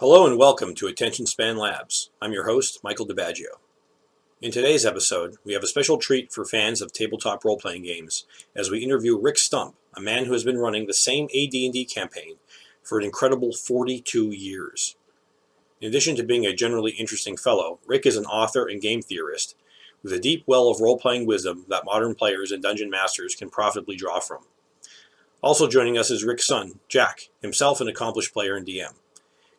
Hello and welcome to Attention Span Labs. I'm your host, Michael DiBaggio. In today's episode, we have a special treat for fans of tabletop role-playing games as we interview Rick Stump, a man who has been running the same AD&D campaign for an incredible 42 years. In addition to being a generally interesting fellow, Rick is an author and game theorist with a deep well of role-playing wisdom that modern players and dungeon masters can profitably draw from. Also joining us is Rick's son, Jack, himself an accomplished player and DM.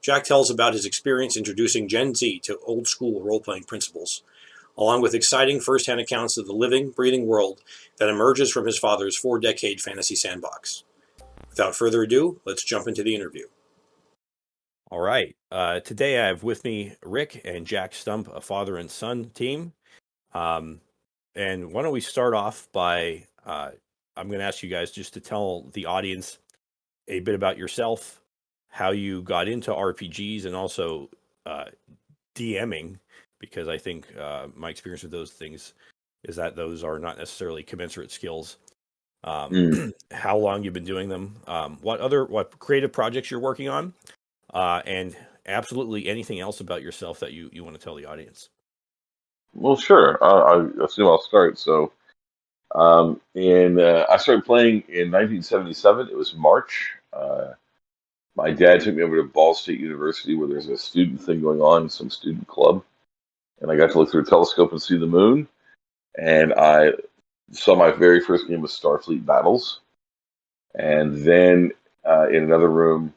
Jack tells about his experience introducing Gen Z to old-school role-playing principles, along with exciting first-hand accounts of the living, breathing world that emerges from his father's 4-decade fantasy sandbox. Without further ado, let's jump into the interview. All right. Today I have with me Rick and Jack Stump, a father and son team. And why don't we start off by, I'm going to ask you guys just to tell the audience a bit about yourself, how you got into RPGs, and also DMing, because I think my experience with those things is that those are not necessarily commensurate skills. How long you've been doing them, what creative projects you're working on, and absolutely anything else about yourself that you want to tell the audience. Well, sure. I assume I'll start. So, I started playing in 1977. It was March. My dad took me over to Ball State University where there's a student thing going on, some student club. And I got to look through a telescope and see the moon. And I saw my very first game of Starfleet Battles. And then in another room,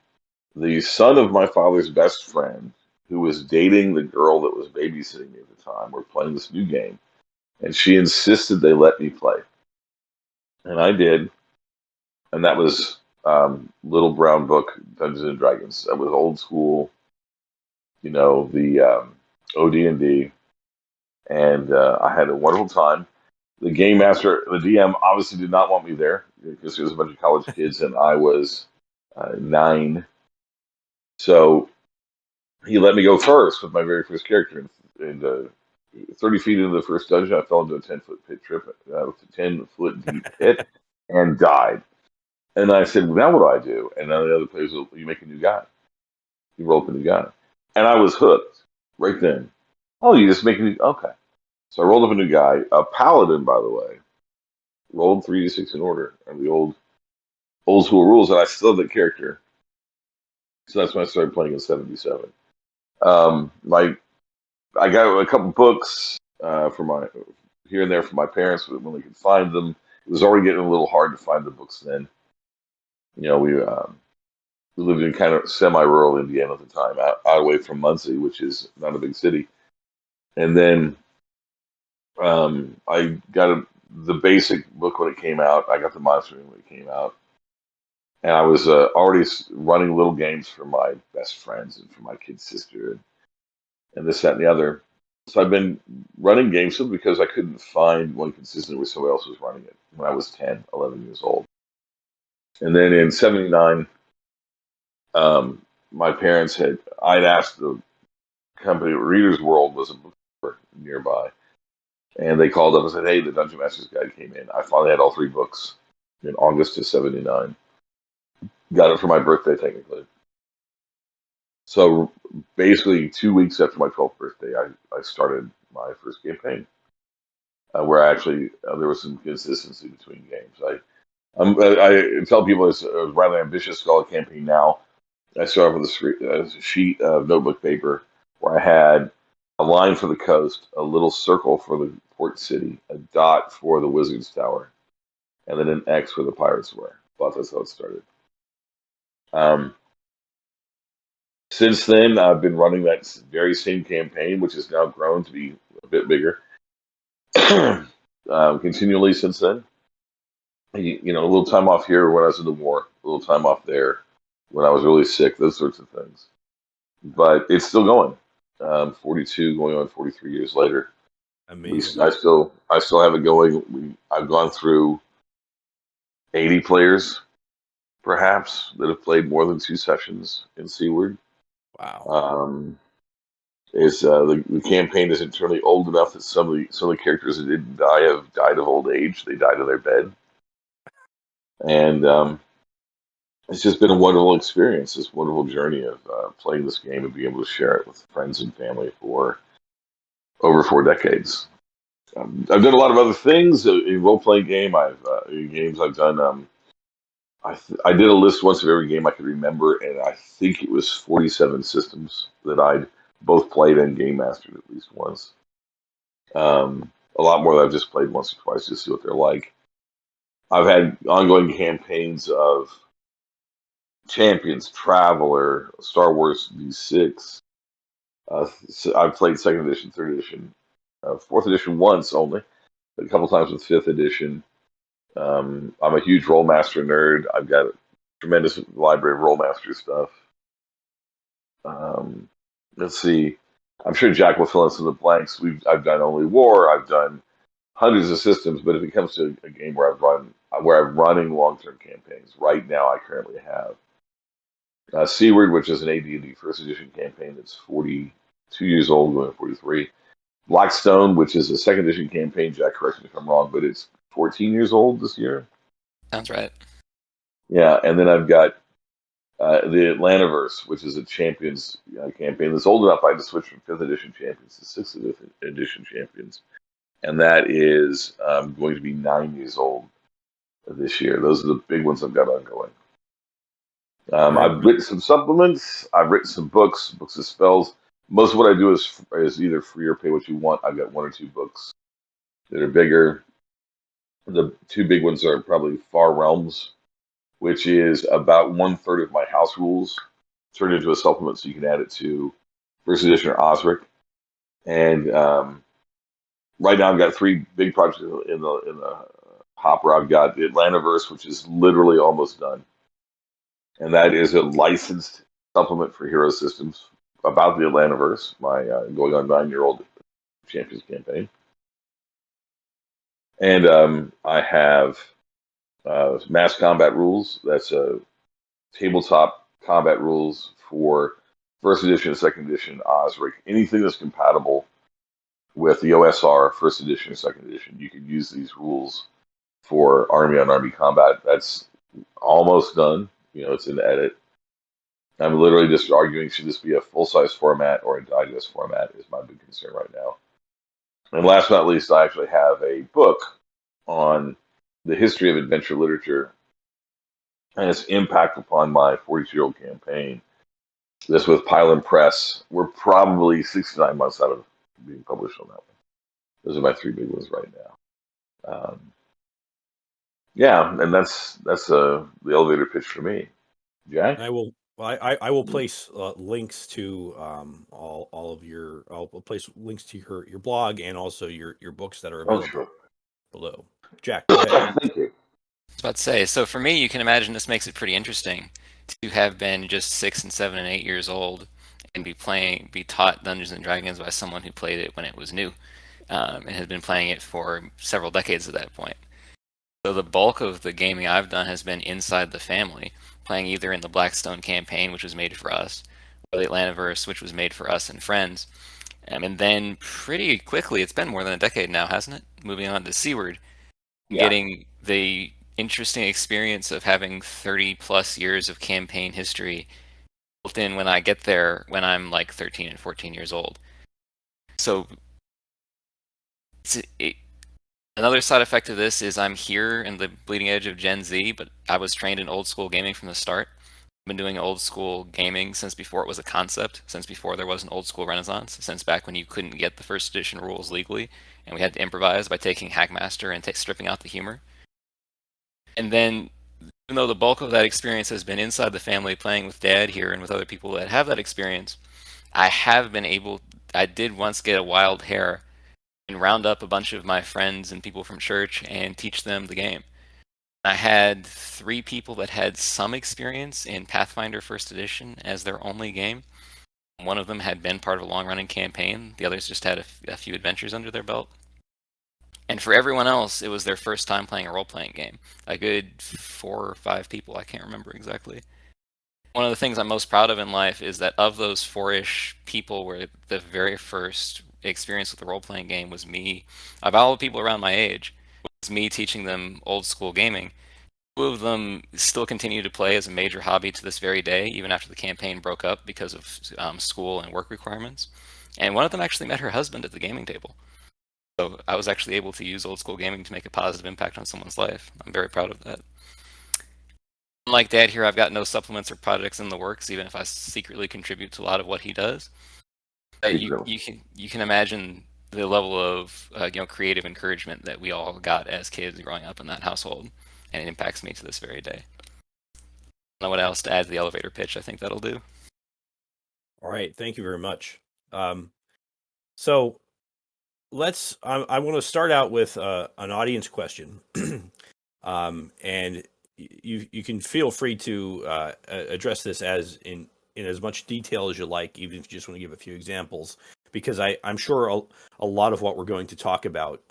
the son of my father's best friend, who was dating the girl that was babysitting me at the time, were playing this new game. And she insisted they let me play. And I did. And that was Little Brown Book, Dungeons and Dragons. That was old school, the OD&D. And I had a wonderful time. The game master, the DM, obviously did not want me there because there was a bunch of college kids and I was 9. So he let me go first with my very first character. And 30 feet into the first dungeon, I fell into a 10-foot pit trip, with a 10-foot deep pit, and died. And I said, well, now what do I do? And then the other players, you make a new guy. You roll up a new guy. And I was hooked right then. Oh, you just make a new, okay. So I rolled up a new guy, a paladin, by the way. Rolled 3d6 in order, and the old school rules, and I still have that character. So that's when I started playing in 77. I got a couple books for my here and there from my parents when they could find them. It was already getting a little hard to find the books then. We lived in kind of semi-rural Indiana at the time, out away from Muncie, which is not a big city. And then I got the basic book when it came out. I got the Monster when it came out. And I was already running little games for my best friends and for my kid sister and this, that, and the other. So I've been running games simply because I couldn't find one consistent where somebody else was running it when I was 10, 11 years old. And then in 79, my parents I'd asked the company, Reader's World was a bookstore nearby. And they called up and said, hey, the Dungeon Master's Guide came in. I finally had all 3 books in August of 79. Got it for my birthday, technically. So basically 2 weeks after my 12th birthday, I started my first campaign, where actually there was some consistency between games. I tell people it's a rather ambitious scholar campaign now. I started with a sheet of notebook paper where I had a line for the coast, a little circle for the port city, a dot for the Wizard's Tower, and then an X where the pirates were. But that's how it started. Since then, I've been running that very same campaign, which has now grown to be a bit bigger, continually since then. A little time off here when I was in the war, a little time off there when I was really sick, those sorts of things. But it's still going. 42, going on 43 years later. Amazing. I still have it going. I've gone through 80 players, perhaps, that have played more than 2 sessions in Seaward. Wow. The campaign is internally old enough that some of the characters that didn't die have died of old age. They died in their bed, and it's just been a wonderful experience, this wonderful journey of playing this game and being able to share it with friends and family for over 4 decades. I've done a lot of other things. A role playing game. Games I've done. I did a list once of every game I could remember, and I think it was 47 systems that I'd both played and game mastered at least once. A lot more that I've just played once or twice to see what they're like. I've had ongoing campaigns of Champions, Traveler, Star Wars V6. So I've played second edition, third edition, fourth edition once only, a couple times with fifth edition. I'm a huge Rollmaster nerd. I've got a tremendous library of Rollmaster stuff. Um, let's see. I'm sure Jack will fill in some of the blanks. I've done only war. I've done hundreds of systems, but if it comes to a game where I'm running long-term campaigns, right now I currently have Seaward, which is an AD&D first edition campaign that's 42 years old, going to 43. Blackstone, which is a second edition campaign. Jack, correct me if I'm wrong, but it's 14 years old this year. Sounds right. Yeah, and then I've got the Atlantaverse, which is a Champions campaign that's old enough I had to switch from 5th edition Champions to 6th edition Champions. And that is going to be 9 years old this year. Those are the big ones I've got ongoing. I've written some supplements. I've written some books of spells. Most of what I do is either free or pay what you want. I've got one or two books that are bigger. The two big ones are probably Far Realms, which is about 1/3 of my house rules turned into a supplement, so you can add it to first edition or Osric. And right now, I've got three big projects in the hopper. I've got the Atlantaverse, which is literally almost done, and that is a licensed supplement for Hero Systems about the Atlantaverse, my going on 9-year-old Champions campaign. And I have Mass Combat Rules. That's a tabletop combat rules for first edition, second edition, Osric. Anything that's compatible with the OSR, first edition, second edition, you can use these rules for army on army combat. That's almost done. It's in the edit. I'm literally just arguing, should this be a full-size format or a digest format is my big concern right now. And last but not least, I actually have a book on the history of adventure literature and its impact upon my 42-year-old campaign. This with Pylon Press. We're probably 69 months out of being published on that one. Those are my three big ones right now. Yeah, and that's the elevator pitch for me. Jack? I will place links to all of your. I'll place links to your blog and also your books that are available Sure. below. Jack, go ahead. Thank you. I was about to say, so for me, you can imagine this makes it pretty interesting to have been just 6 and 7 and 8 years old and be taught Dungeons and Dragons by someone who played it when it was new, and had been playing it for several decades at that point. So the bulk of the gaming I've done has been inside the family, playing either in the Blackstone campaign, which was made for us, or the Atlantaverse, which was made for us and friends. And then pretty quickly, it's been more than a decade now, hasn't it? Moving on to Seaward, getting the interesting experience of having 30 plus years of campaign history built in when I get there when I'm like 13 and 14 years old. So another side effect of this is I'm here in the bleeding edge of Gen Z, but I was trained in old school gaming from the start. I've been doing old school gaming since before it was a concept, since before there was an old school renaissance, since back when you couldn't get the first edition rules legally, and we had to improvise by taking Hackmaster and stripping out the humor. And then, even though the bulk of that experience has been inside the family, playing with Dad here and with other people that have that experience, I did once get a wild hair and round up a bunch of my friends and people from church and teach them the game. I had 3 people that had some experience in Pathfinder First Edition as their only game. One of them had been part of a long-running campaign. The others just had a few adventures under their belt. And for everyone else, it was their first time playing a role-playing game. A good 4 or 5 people, I can't remember exactly. One of the things I'm most proud of in life is that of those 4-ish people where the very first experience with the role-playing game was me, of all the people around my age, was me teaching them old school gaming. Two of them still continue to play as a major hobby to this very day, even after the campaign broke up because of school and work requirements. And one of them actually met her husband at the gaming table. So I was actually able to use old school gaming to make a positive impact on someone's life. I'm very proud of that. Unlike Dad here, I've got no supplements or projects in the works, even if I secretly contribute to a lot of what he does. You can imagine the level of creative encouragement that we all got as kids growing up in that household, and it impacts me to this very day. I don't know what else to add to the elevator pitch. I think that'll do. All right, thank you very much. So I want to start out with an audience question, and you can feel free to address this as in as much detail as you like, even if you just want to give a few examples, because I'm sure a lot of what we're going to talk about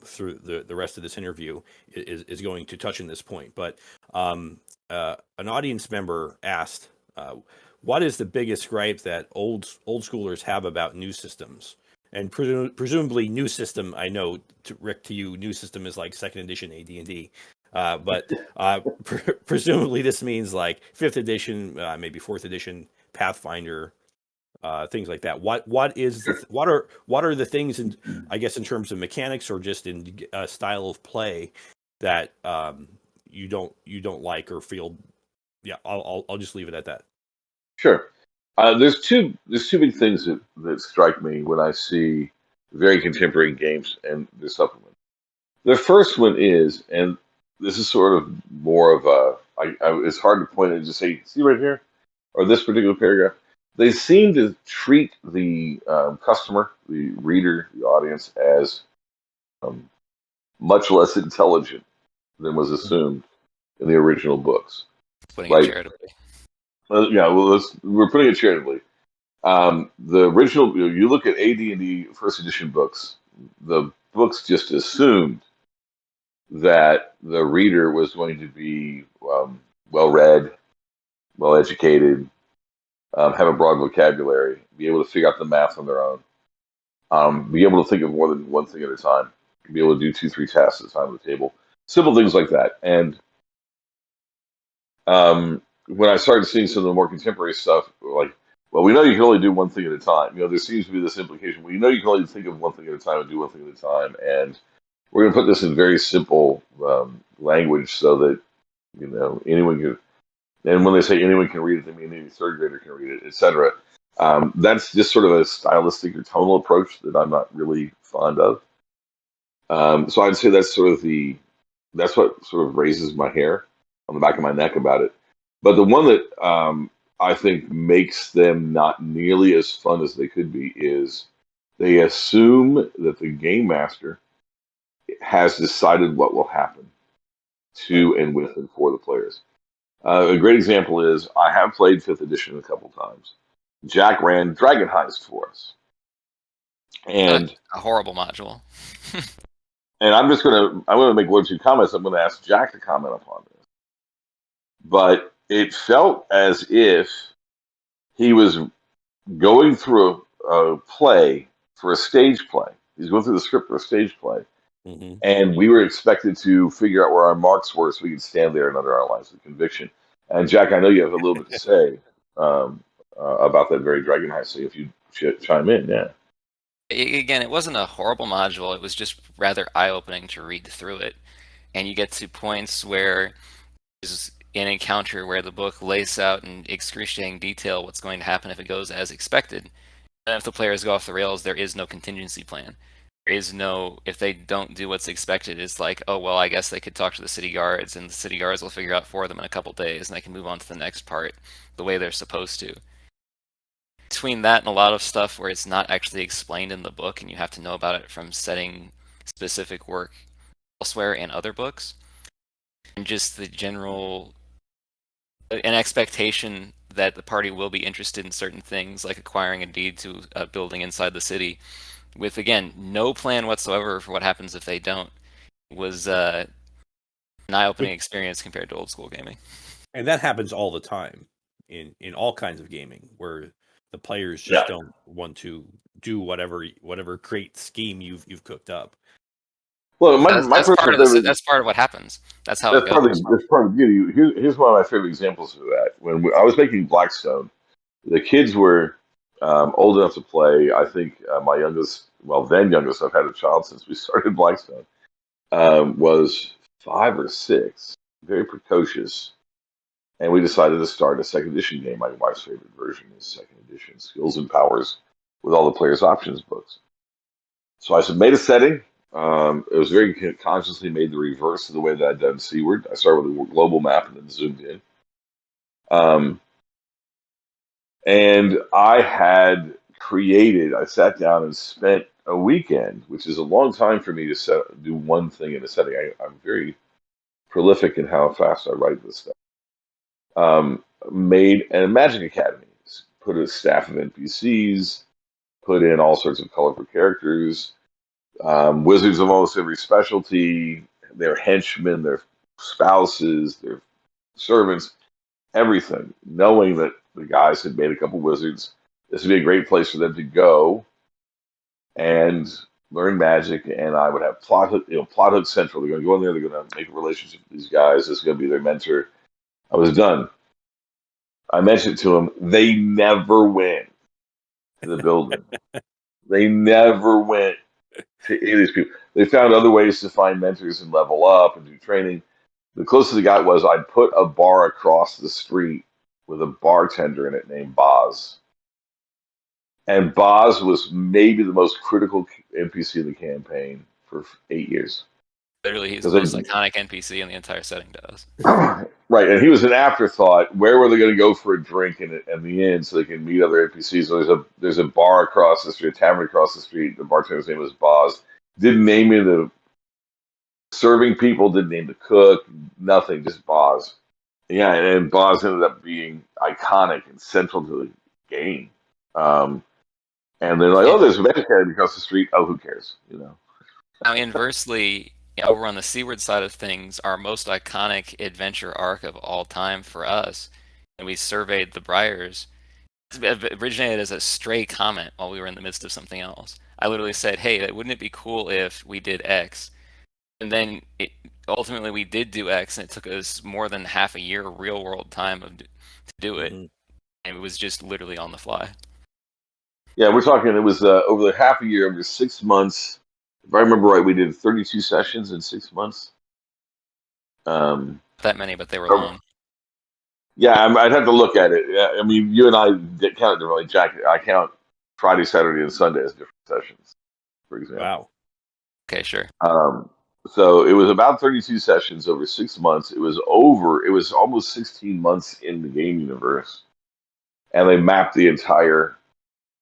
through the rest of this interview is going to touch on this point. But an audience member asked, what is the biggest gripe that old schoolers have about new systems? And presumably new system, I know, Rick, to you, new system is like second edition AD&D. But presumably this means like fifth edition, maybe fourth edition Pathfinder, things like that. What are the things in, I guess, in terms of mechanics or just in style of play that you don't like or feel? Yeah, I'll just leave it at that. Sure. There's two big things that strike me when I see very contemporary games and their supplement. The first one is, and this is sort of more of it's hard to point and just say, see right here, or this particular paragraph. They seem to treat the customer, the reader, the audience, as much less intelligent than was assumed in the original books. Putting it charitably. We're putting it charitably. The original, you look at AD&D first edition books, the books just assumed that the reader was going to be well read, well educated, have a broad vocabulary, be able to figure out the math on their own, be able to think of more than one thing at a time, be able to do 2-3 tasks at a time at the table, simple things like that. And when I started seeing some of the more contemporary stuff, like, well, we know you can only do one thing at a time. There seems to be this implication. Well, you know you can only think of one thing at a time and do one thing at a time. And we're going to put this in very simple language so that, anyone can, and when they say anyone can read it, they mean any third grader can read it, etc. That's just sort of a stylistic or tonal approach that I'm not really fond of. So I'd say that's what sort of raises my hair on the back of my neck about it. But the one that I think makes them not nearly as fun as they could be is they assume that the game master has decided what will happen to and with and for the players. A great example is I have played 5th edition a couple times. Jack ran Dragon Heist for us. And a horrible module. And I'm going to make one or two comments. I'm going to ask Jack to comment upon this. But it felt as if he was going through a play for a stage play. He's going through the script for a stage play. Mm-hmm. And we were expected to figure out where our marks were so we could stand there and under our lines of conviction. And Jack, I know you have a little bit to say about that very Dragon Heist, so if you chime in, yeah. Again, it wasn't a horrible module. It was just rather eye-opening to read through it. And you get to points where there's an encounter where the book lays out in excruciating detail what's going to happen if it goes as expected. And if the players go off the rails, there is no contingency plan. There is no, if they don't do what's expected, it's like, oh, well, I guess they could talk to the city guards, and the city guards will figure out for them in a couple days, and they can move on to the next part the way they're supposed to. Between that and a lot of stuff where it's not actually explained in the book, and you have to know about it from setting specific work elsewhere in other books, and just the general, an expectation that the party will be interested in certain things, like acquiring a deed to a building inside the city, with, again, no plan whatsoever for what happens if they don't, was an eye-opening experience compared to old school gaming. And that happens all the time in all kinds of gaming, where the players just don't want to do whatever great scheme you've cooked up. Well, That's, my that's part personal of the favorite. that's part of what happens. That's how it goes. That's part of the beauty. Here's one of my favorite examples of that. I was making Blackstone, the kids were old enough to play. I think my youngest, well, then youngest, I've had a child since we started Blackstone, was 5 or 6, very precocious. And we decided to start a second edition game. My wife's favorite version is second edition, Skills and Powers, with all the players' options books. So I made a setting. It was very consciously made the reverse of the way that I'd done Seaward. I started with a global map and then zoomed in. Um, and I sat down and spent a weekend, which is a long time for me to do one thing in a setting. I'm very prolific in how fast I write this stuff. Made a Magic Academy, put a staff of NPCs, put in all sorts of colorful characters, wizards of almost every specialty, their henchmen, their spouses, their servants, everything, knowing that the guys had made a couple wizards. This would be a great place for them to go and learn magic. And I would have plot hook central. They're going to go in there. They're going to make a relationship with these guys. This is going to be their mentor. I was done. I mentioned to them, they never went to the building. They never went to any of these people. They found other ways to find mentors and level up and do training. The closest I got was I'd put a bar across the street with a bartender in it named Boz. And Boz was maybe the most critical NPC in the campaign for 8 years. Literally, he's the most iconic NPC in the entire setting to us. Right, and he was an afterthought. Where were they going to go for a drink in the inn so they can meet other NPCs? So there's a bar across the street, a tavern across the street. The bartender's name was Boz. Didn't name any of the serving people, didn't name the cook, nothing, just Boz. Yeah, and Boz ended up being iconic and central to the game. And they're like, oh, there's a Magic Academy across the street. Oh, who cares? Now, inversely, over on the Seaward side of things, our most iconic adventure arc of all time for us, and we surveyed the Briars, originated as a stray comment while we were in the midst of something else. I literally said, hey, wouldn't it be cool if we did X? And then ultimately we did do X, and it took us more than half a year real world time to do it. And it was just literally on the fly. Yeah, we're talking, it was over the half a year, over 6 months. If I remember right, we did 32 sessions in 6 months. That many, but they were long. Yeah, I'd have to look at it. I mean, you and I count it differently. Jack, I count Friday, Saturday, and Sunday as different sessions, for example. Wow. Okay, sure. So it was about 32 sessions over 6 months. It was almost 16 months in the game universe. And they mapped the entire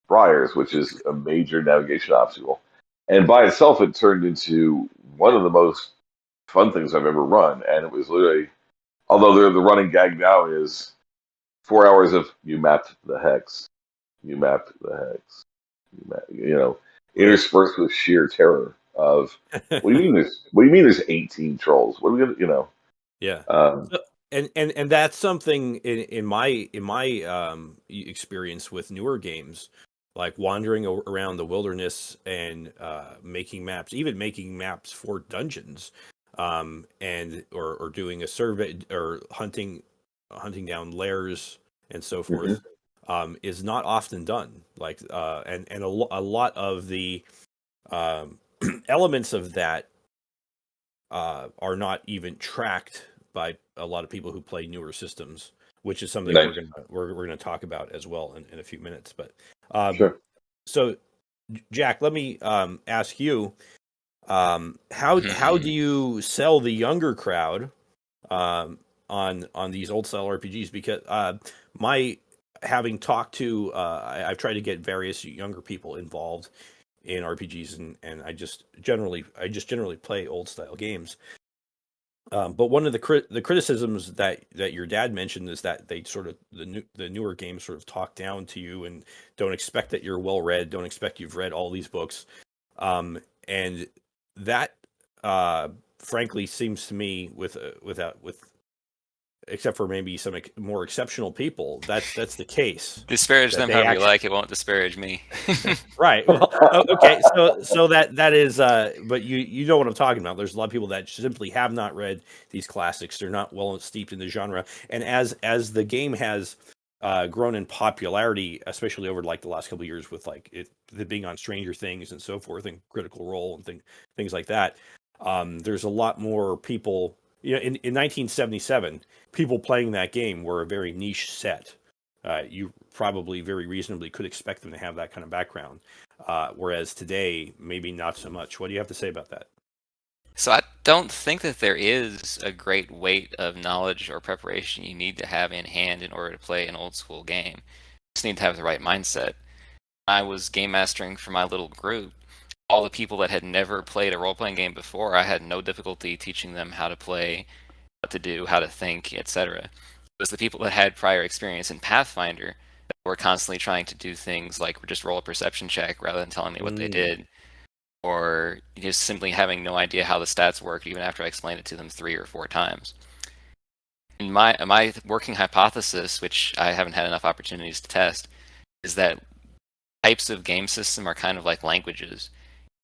Briars, which is a major navigation obstacle. And by itself, it turned into one of the most fun things I've ever run. And it was literally, although the running gag now is 4 hours of you mapped the hex, you mapped the hex, interspersed with sheer terror of what do you mean there's 18 trolls? What are we gonna Yeah. And that's something in my experience with newer games, like wandering around the wilderness and making maps, even making maps for dungeons, and or doing a survey or hunting down lairs and so forth, is not often done. Like and a lot of the elements of that are not even tracked by a lot of people who play newer systems, which is something we're gonna talk about as well in a few minutes. But Sure. So, Jack, let me ask you, how do you sell the younger crowd on these old style RPGs? Because having talked to I've tried to get various younger people involved in RPGs, and I just generally play old style games. But one of the criticisms that your dad mentioned is that they sort of the newer games sort of talk down to you and don't expect that you're well read, don't expect you've read all these books, and that frankly seems to me with except for maybe some more exceptional people, that's the case. Disparage That them they however you actually, like. It won't disparage me. right. Well, okay. So that is, but you know what I'm talking about. There's a lot of people that simply have not read these classics. They're not well steeped in the genre. And as the game has grown in popularity, especially over like the last couple of years, with like the being on Stranger Things and so forth, and Critical Role and things like that, there's a lot more people. You know, in 1977, people playing that game were a very niche set. You probably very reasonably could expect them to have that kind of background. Whereas today, maybe not so much. What do you have to say about that? So I don't think that there is a great weight of knowledge or preparation you need to have in hand in order to play an old school game. You just need to have the right mindset. I was game mastering for my little group. All the people that had never played a role playing game before, I had no difficulty teaching them how to play, what to do, how to think, etc. It was the people that had prior experience in Pathfinder that were constantly trying to do things like just roll a perception check rather than telling me what they did, or just simply having no idea how the stats worked even after I explained it to them 3 or 4 times. And my working hypothesis, which I haven't had enough opportunities to test, is that types of game system are kind of like languages.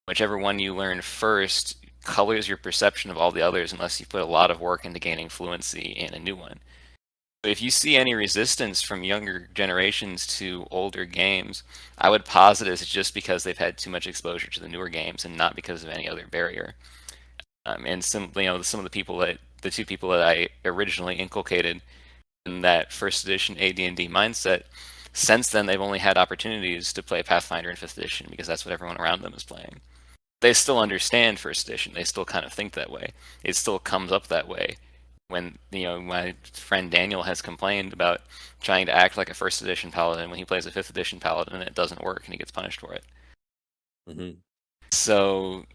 Whichever one you learn first colors your perception of all the others unless you put a lot of work into gaining fluency in a new one. So if you see any resistance from younger generations to older games, I would posit it's just because they've had too much exposure to the newer games and not because of any other barrier. And some of the two people that I originally inculcated in that first edition AD&D mindset, since then they've only had opportunities to play Pathfinder in 5th edition because that's what everyone around them is playing. They still understand first edition. They still kind of think that way. It still comes up that way. When my friend Daniel has complained about trying to act like a first edition paladin when he plays a 5th edition paladin and it doesn't work and he gets punished for it. Mm-hmm. So,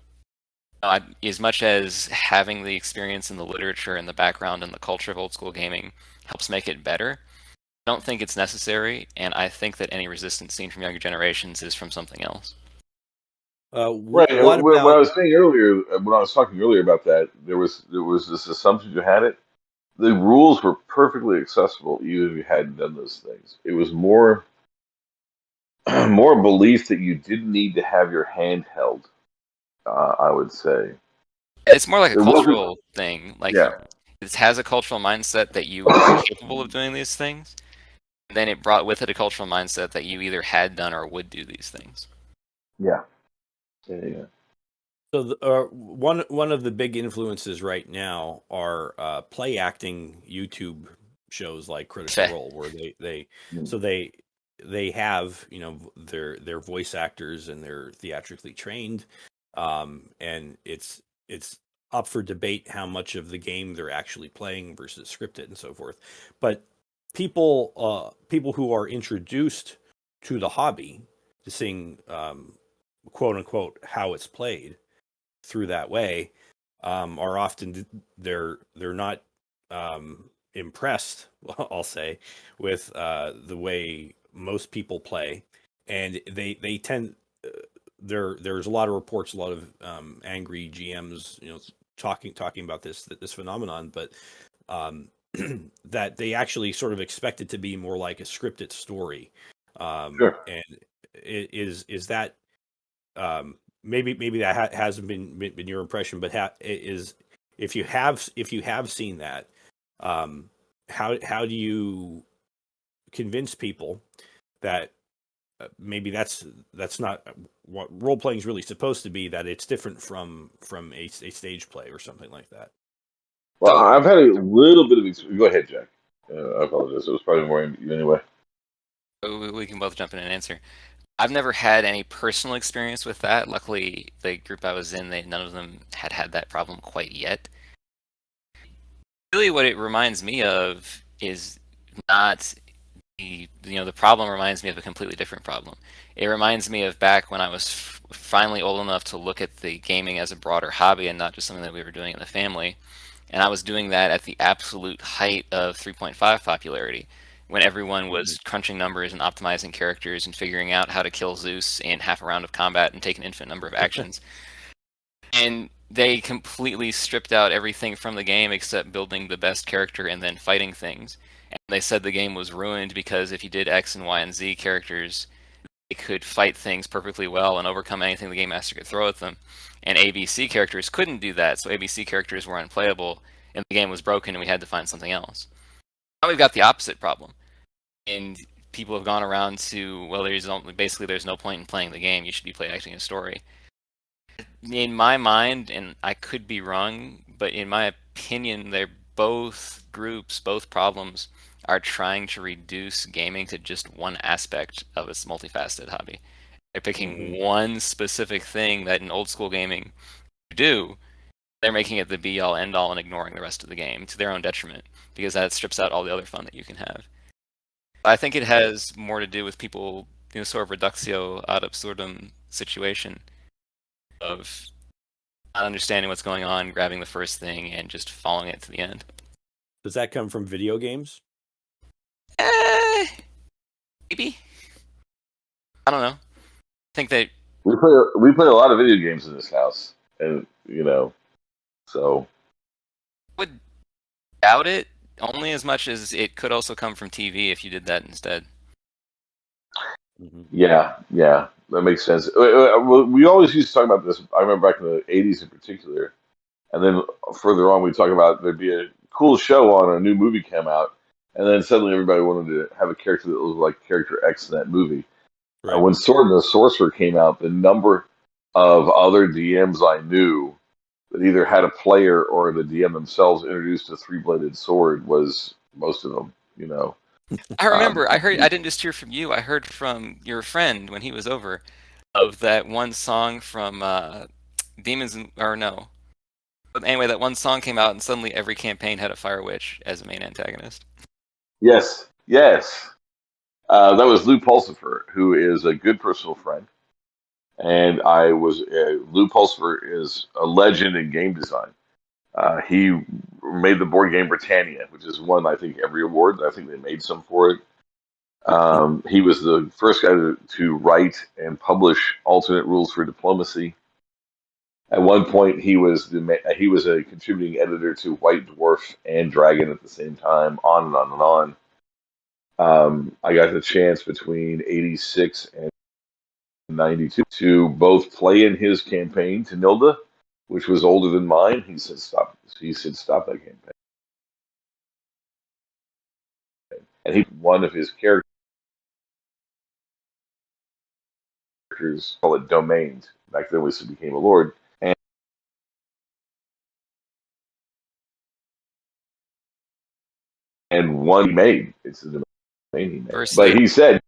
as much as having the experience in the literature and the background and the culture of old school gaming helps make it better, I don't think it's necessary, and I think that any resistance seen from younger generations is from something else. Right. What When I about? was saying earlier, when I was talking earlier about that, there was this assumption you had it. The rules were perfectly accessible even if you hadn't done those things. It was more more belief that you didn't need to have your hand held. I would say It's more like a it wasn't. cultural thing. Like, Yeah, it has a cultural mindset that you are capable of doing these things. And then it brought with it a cultural mindset that you either had done or would do these things. yeah, yeah. So one of the big influences right now are play acting YouTube shows like Critical Role, where so they have their voice actors and they're theatrically trained, and it's up for debate how much of the game they're actually playing versus scripted and so forth. But people who are introduced to the hobby, to seeing quote unquote how it's played through that way, are often they're not impressed, I'll say, with the way most people play, and they tend there's a lot of reports, a lot of angry GMs, talking about this phenomenon, but that they actually sort of expect it to be more like a scripted story, Sure. and is that maybe that hasn't been your impression, but is if you have seen that, how do you convince people that maybe that's not what role playing is really supposed to be, that it's different from a stage play or something like that? Well, So I've had a little bit of experience. Go ahead, Jack. I apologize. It was probably more you anyway. we can both jump in and answer. I've never had any personal experience with that. Luckily, the group I was in, none of them had that problem quite yet. Really, what it reminds me of is not the problem reminds me of a completely different problem. It reminds me of back when I was finally old enough to look at the gaming as a broader hobby and not just something that we were doing in the family. And I was doing that at the absolute height of 3.5 popularity, when everyone was crunching numbers and optimizing characters and figuring out how to kill Zeus in half a round of combat and take an infinite number of actions. And they completely stripped out everything from the game except building the best character and then fighting things. And they said the game was ruined because if you did X and Y and Z characters, they could fight things perfectly well and overcome anything the game master could throw at them. And ABC characters couldn't do that, so ABC characters were unplayable, and the game was broken, and we had to find something else. Now we've got the opposite problem, and people have gone around to, well, basically there's no point in playing the game. You should be play acting a story. In my mind, and I could be wrong, but in my opinion, they're both groups, both problems are trying to reduce gaming to just one aspect of its multifaceted hobby. They're picking one specific thing that in old school gaming you do. They're making it the be all end all and ignoring the rest of the game to their own detriment because that strips out all the other fun that you can have. I think it has more to do with people, sort of reductio ad absurdum situation of not understanding what's going on, grabbing the first thing, and just following it to the end. Does that come from video games? Maybe. I don't know. I think that we play a lot of video games in this house, and so I would doubt it only as much as it could also come from TV if you did that instead. Yeah, that makes sense. We always used to talk about this. I remember back in the '80s in particular, and then further on we talk about there'd be a cool show on, a new movie came out, and then suddenly everybody wanted to have a character that looked like character X in that movie. Right. When Sword and the Sorcerer came out, the number of other DMs I knew that either had a player or the DM themselves introduced a three-bladed sword was most of them. I remember. I didn't just hear from you. I heard from your friend when he was over of that one song from Demons or no. But anyway, that one song came out and suddenly every campaign had a Fire Witch as a main antagonist. Yes. That was Lou Pulsifer, who is a good personal friend. And Lou Pulsifer is a legend in game design. He made the board game Britannia, which has won, I think, every award. I think they made some for it. He was the first guy to write and publish alternate rules for diplomacy. At one point, he was a contributing editor to White Dwarf and Dragon at the same time, on and on and on. I got the chance between 86 and 92 to both play in his campaign to Nilda, which was older than mine. He said, stop that campaign. And one of his characters, call it domains. Back then, we became a lord. And one he made. It's the domain he made. But he said,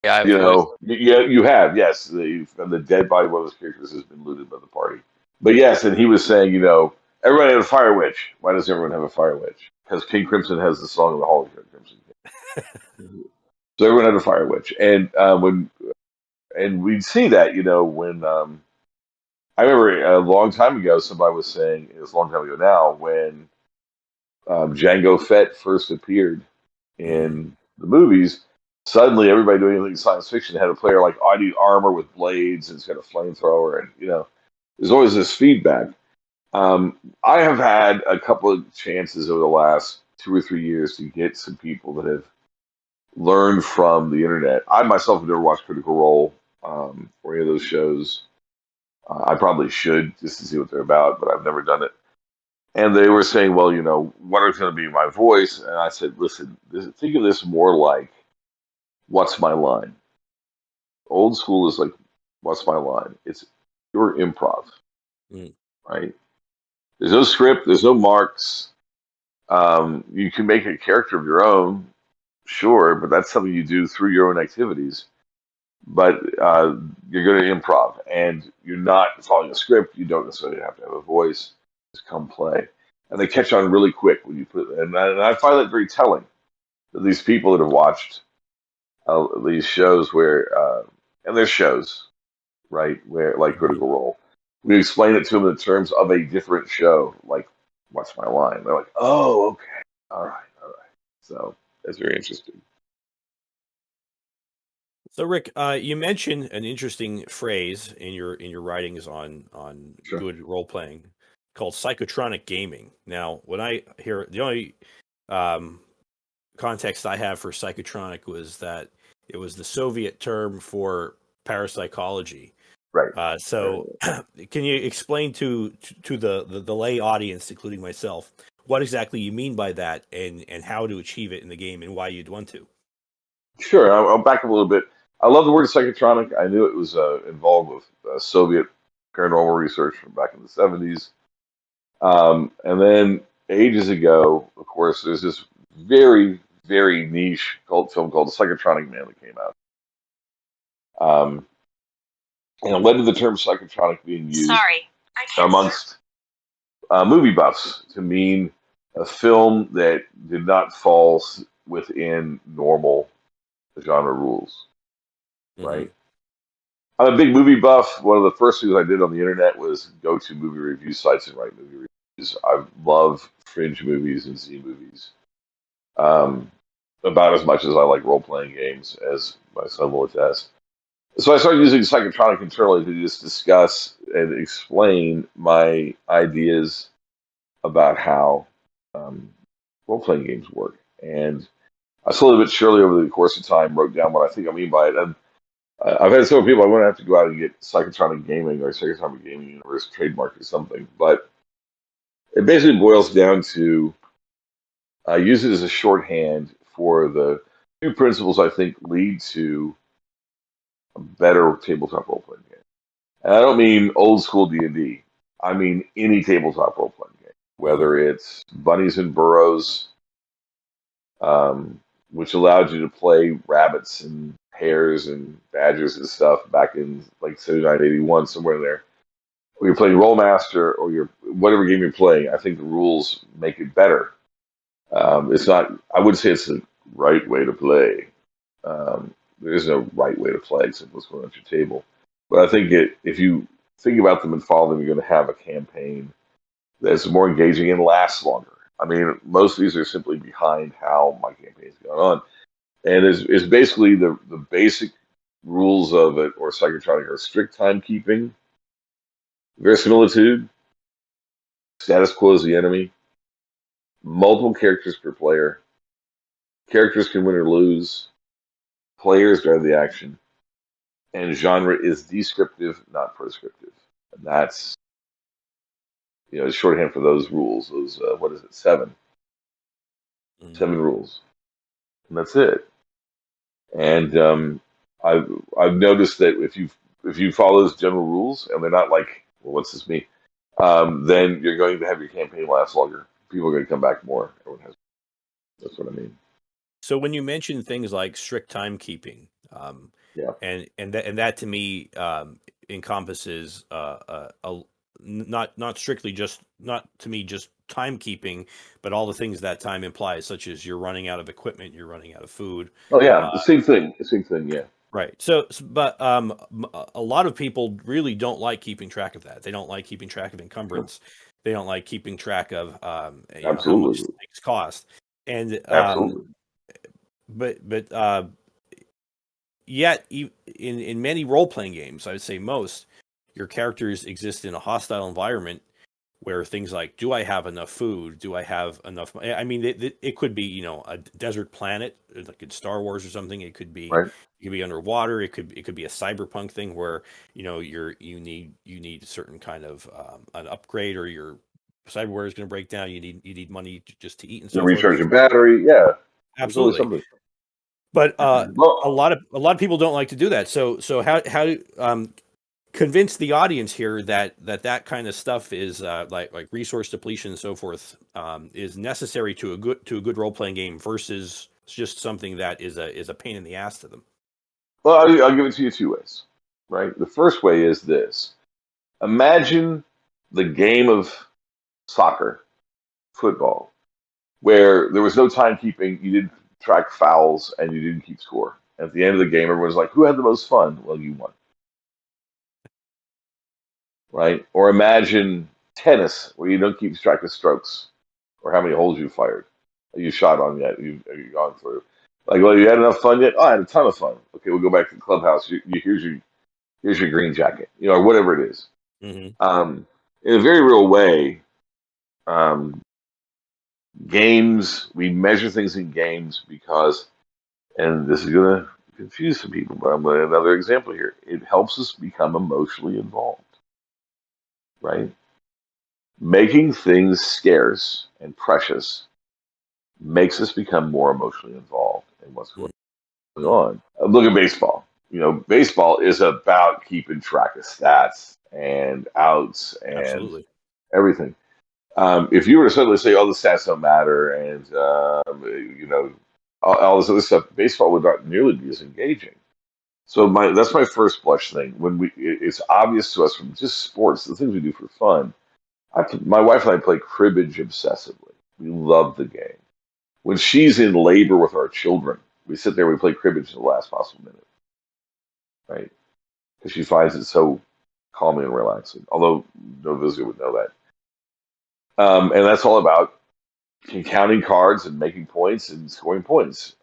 you have, yes. The dead body of one of those characters has been looted by the party. But yes, and he was saying, everybody had a Fire Witch. Why does everyone have a Fire Witch? Because King Crimson has the song of the Hall of Crimson. So everyone had a Fire Witch. And and we'd see that, when I remember a long time ago, somebody was saying, it was a long time ago now, when Jango Fett first appeared in the movies, suddenly everybody doing anything science fiction had a player like, I need armor with blades, and it's got a flamethrower, and, there's always this feedback. I have had a couple of chances over the last 2 or 3 years to get some people that have learned from the internet. I myself have never watched Critical Role or any of those shows. I probably should just to see what they're about, but I've never done it. And they were saying, well, what is going to be my voice? And I said, listen, think of this more like, what's my line? Old school is like, what's my line? It's pure improv, right? There's no script, there's no marks. You can make a character of your own, sure, but that's something you do through your own activities. But you're going to improv, and you're not following a script. You don't necessarily have to have a voice. Just come play. And they catch on really quick when you put it. And I find that very telling. That these people that have watched these shows where, and there's shows, right, where like Critical Role, we explain it to them in terms of a different show, like, what's my line? They're like, oh, okay, all right. So that's very interesting. So, Rick, you mentioned an interesting phrase in your writings on Sure. good role playing called psychotronic gaming. Now, when I hear the only um, context I have for psychotronic was that it was the Soviet term for parapsychology. Right. So, can you explain to the lay audience, including myself, what exactly you mean by that, and how to achieve it in the game, and why you'd want to? Sure. I'll back up a little bit. I love the word psychotronic. I knew it was involved with Soviet paranormal research from back in the 70s. And then ages ago, of course, there's this very, very niche cult film called The Psychotronic Man that came out. And it led to the term psychotronic being used amongst movie buffs to mean a film that did not fall within normal genre rules, right? I'm a big movie buff. One of the first things I did on the internet was go to movie review sites and write movie reviews. I love fringe movies and Z movies about as much as I like role playing games, as my son will attest. So I started using psychotronic internally to just discuss and explain my ideas about how role playing games work. And I slowly but surely over the course of time wrote down what I think I mean by it. And I've had several people, I wouldn't have to go out and get Psychotronic Gaming or Psychotronic Gaming Universe trademark or something, but it basically boils down to I use it as a shorthand for the two principles I think lead to a better tabletop role playing game. And I don't mean old school D&D. I mean any tabletop role playing game, whether it's Bunnies and Burrows, which allowed you to play rabbits and hares and badgers and stuff back in like 79, 81, somewhere in there. Or you're playing Rollmaster or you're whatever game you're playing, I think the rules make it better. It's not, I wouldn't say it's the right way to play. There is no right way to play except what's going on at your table. But I think if you think about them and follow them, you're going to have a campaign that's more engaging and lasts longer. I mean, most of these are simply behind how my campaign's going on. And it's basically the basic rules of it, or psychotronic, are strict timekeeping, verisimilitude, status quo is the enemy, multiple characters per player, characters can win or lose, players drive the action, and genre is descriptive, not prescriptive. And that's, shorthand for those rules. Those, what is it, 7? 7 rules. And that's it. And I've noticed that if you follow those general rules and they're not like, well, what's this mean? Then you're going to have your campaign last longer. People are going to come back more. That's what I mean. So when you mention things like strict timekeeping, Yeah, and that to me encompasses not strictly just timekeeping, but all the things that time implies, such as you're running out of equipment, you're running out of food. Oh yeah, the same thing. Yeah. Right. So, but a lot of people really don't like keeping track of that. They don't like keeping track of encumbrance. They don't like keeping track of how much things cost. And Absolutely. But yet in many role playing games, I would say most, your characters exist in a hostile environment where things like, do I have enough food? Do I have enough? I mean, it could be, a desert planet, like in Star Wars or something. It could be, Right. It could be underwater. It could be a cyberpunk thing where, you need a certain kind of an upgrade, or your cyberware is going to break down. You need money just to eat and so forth. Recharge your battery. Yeah, absolutely. But a lot of people don't like to do that. So how convince the audience here that kind of stuff is like resource depletion and so forth is necessary to a good role playing game versus just something that is a pain in the ass to them. Well, I'll give it to you 2 ways. Right. The first way is this: imagine the game of soccer, football, where there was no timekeeping. You didn't track fouls and you didn't keep score. At the end of the game, everyone's like, "Who had the most fun?" Well, you won. Right? Or imagine tennis, where you don't keep track of strokes or how many holes you fired, you shot on yet, you've gone through. Like, well, you had enough fun yet? Oh, I had a ton of fun. Okay, we'll go back to the clubhouse. Here's your green jacket, or whatever it is. Hmm. In a very real way, um, games, we measure things in games because, and this is going to confuse some people, but I'm going to another example here. It helps us become emotionally involved, right? Making things scarce and precious makes us become more emotionally involved in what's going on. Look at baseball. Baseball is about keeping track of stats and outs and Absolutely. everything. If you were to suddenly say, "Oh, the stats don't matter," and all this other stuff, baseball would not nearly be as engaging. So that's my first blush thing. It's obvious to us from just sports, the things we do for fun. My wife and I play cribbage obsessively. We love the game. When she's in labor with our children, we sit there, we play cribbage to the last possible minute, right? Because she finds it so calming and relaxing. Although no visitor would know that. And that's all about counting cards and making points and scoring points.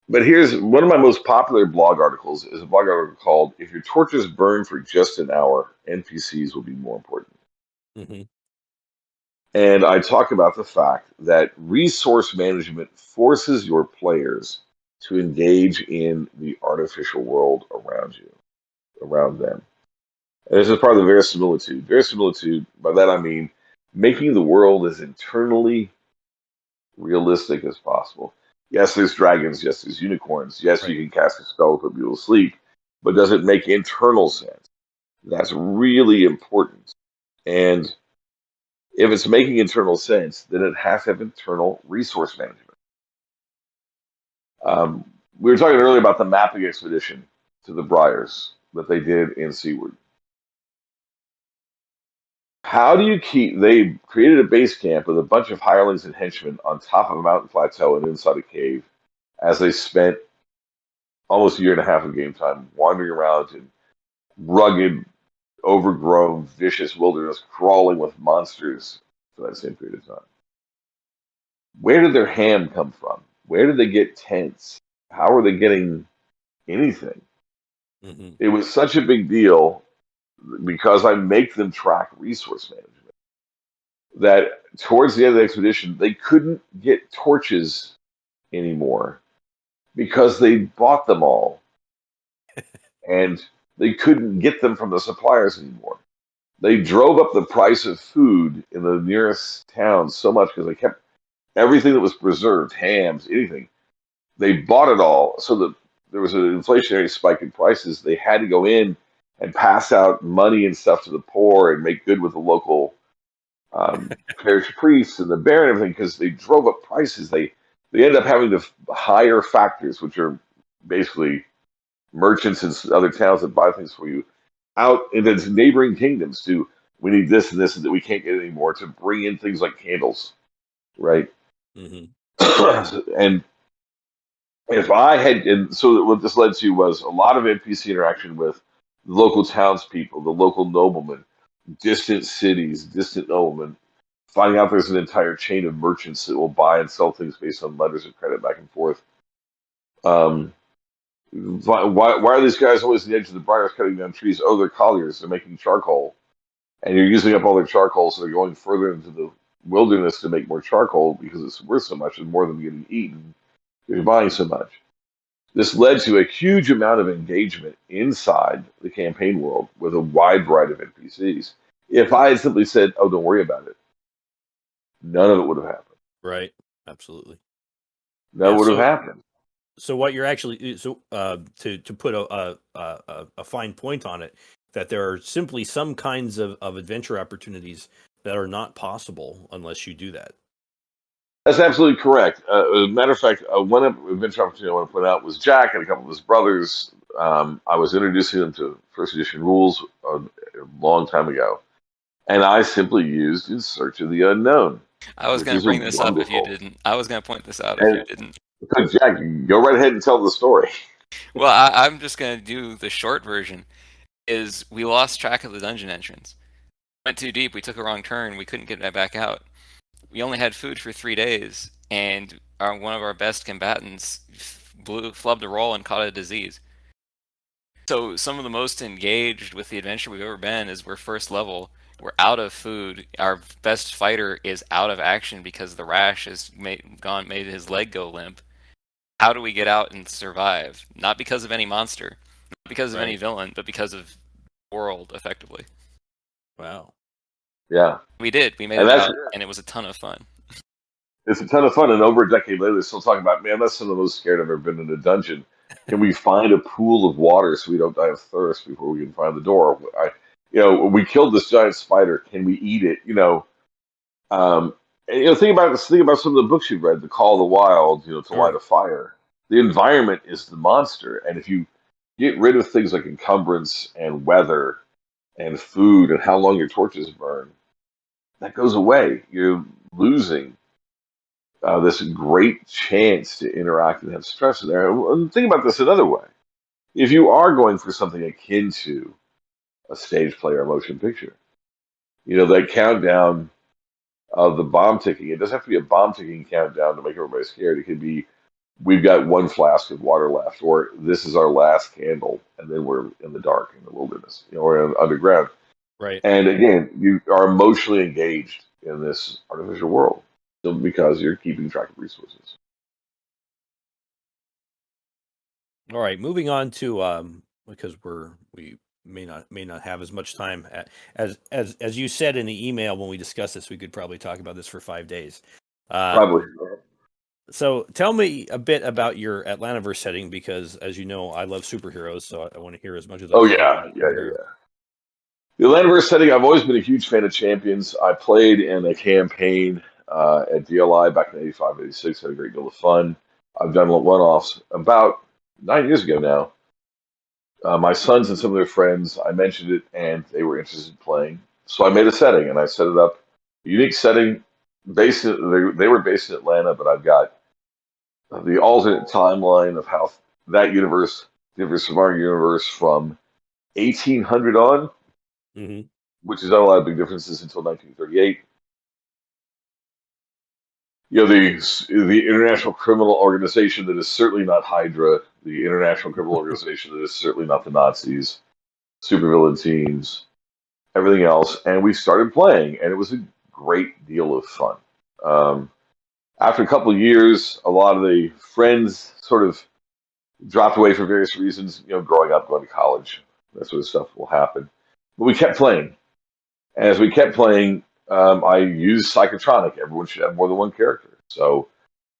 But here's one of my most popular blog articles is a blog article called "If Your Torches Burn for Just an Hour, NPCs Will Be More Important." Hmm. And I talk about the fact that resource management forces your players to engage in the artificial world around you, around them. And this is part of the verisimilitude. Verisimilitude, by that I mean making the world as internally realistic as possible. Yes, there's dragons. Yes, there's unicorns. Yes, you Right. can cast a spell to put people to sleep. But does it make internal sense? That's really important. And if it's making internal sense, then it has to have internal resource management. Um, we were talking earlier about the mapping expedition to the Briars that they did in Seaward. How do you keep? They created a base camp with a bunch of hirelings and henchmen on top of a mountain plateau and inside a cave as they spent almost a year and a half of game time wandering around in rugged, overgrown, vicious wilderness, crawling with monsters for that same period of time. Where did their ham come from? Where did they get tents? How are they getting anything? Hmm. It was such a big deal because I make them track resource management that towards the end of the expedition, they couldn't get torches anymore because they bought them all and they couldn't get them from the suppliers anymore. They drove up the price of food in the nearest town so much because they kept everything that was preserved, hams, anything. They bought it all so that there was an inflationary spike in prices. They had to go in and pass out money and stuff to the poor and make good with the local parish priests and the bear and everything because they drove up prices. They end up having to hire factors, which are basically merchants in other towns that buy things for you, out into neighboring kingdoms to we need this and this and that we can't get anymore to bring in things like candles, right? Hmm. And if I had, and so what this led to was a lot of NPC interaction with the local townspeople, the local noblemen, distant cities, distant noblemen, finding out there's an entire chain of merchants that will buy and sell things based on letters of credit back and forth. Um, why are these guys always on the edge of the briars cutting down trees? Oh, they're colliers. They're making charcoal. And you're using up all their charcoal, so they're going further into the wilderness to make more charcoal because it's worth so much and more than getting eaten. You're buying so much. This led to a huge amount of engagement inside the campaign world with a wide variety of NPCs. If I had simply said, "Oh, don't worry about it," none of it would have happened. Right. Absolutely. None Yeah. would have happened. So what you're actually to put a fine point on it, that there are simply some kinds of adventure opportunities that are not possible unless you do that. That's absolutely correct. As a matter of fact, one adventure opportunity I want to point out was Jack and a couple of his brothers. I was introducing them to first edition rules a long time ago, and I simply used In Search of the Unknown, I was which going to is a bring this up if you wonderful. didn't. I was going to point this out if you And didn't. so Jack, go right ahead and tell the story. Well, I'm just going to do the short version. Is we lost track of the dungeon entrance. Went too deep. We took a wrong turn. We couldn't get that back out. We only had food for 3 days, and one of our best combatants flubbed a roll and caught a disease. So some of the most engaged with the adventure we've ever been is we're first level. We're out of food. Our best fighter is out of action because the rash has made his leg go limp. How do we get out and survive? Not because of any monster, not because of any villain, but because of the world, effectively. Wow. Yeah. We did. We made it out, and it was a ton of fun. It's a ton of fun, and over a decade later, they're still talking about, man, that's some of the most scared I've ever been in a dungeon. Can we find a pool of water so we don't die of thirst before we can find the door? We killed this giant spider. Can we eat it? Think about this. Think about some of the books you've read, The Call of the Wild, To Light a Fire. The environment is the monster, and if you get rid of things like encumbrance and weather and food and how long your torches burn, that goes away. You're losing this great chance to interact and have stress in there. And think about this another way. If you are going for something akin to a stage play or motion picture, that countdown of the bomb ticking, it doesn't have to be a bomb ticking countdown to make everybody scared. It could be, we've got one flask of water left, or this is our last candle, and then we're in the dark in the wilderness, or underground. Right. And again, you are emotionally engaged in this artificial world because you're keeping track of resources. All right, moving on to because we may not have as much time as you said in the email when we discussed this. We could probably talk about this for 5 days. Probably. So tell me a bit about your Atlantaverse setting, because as you know, I love superheroes, so I want to hear as much as I can. Yeah. The Atlantaverse setting, I've always been a huge fan of Champions. I played in a campaign at DLI back in 85, 86, had a great deal of fun. I've done one-offs about 9 years ago now. My sons and some of their friends, I mentioned it, and they were interested in playing. So I made a setting, and I set it up. A unique setting. They were based in Atlanta, but I've got the alternate timeline of how that universe differs from our universe from 1800 on, which is not a lot of big differences until 1938. The International Criminal Organization that is certainly not Hydra, the International Criminal Organization that is certainly not the Nazis, supervillain teams, everything else. And we started playing, and it was a great deal of fun. After a couple of years, a lot of the friends sort of dropped away for various reasons, growing up, going to college, that sort of stuff will happen. But we kept playing. And as we kept playing, I used psychotronic. Everyone should have more than one character. So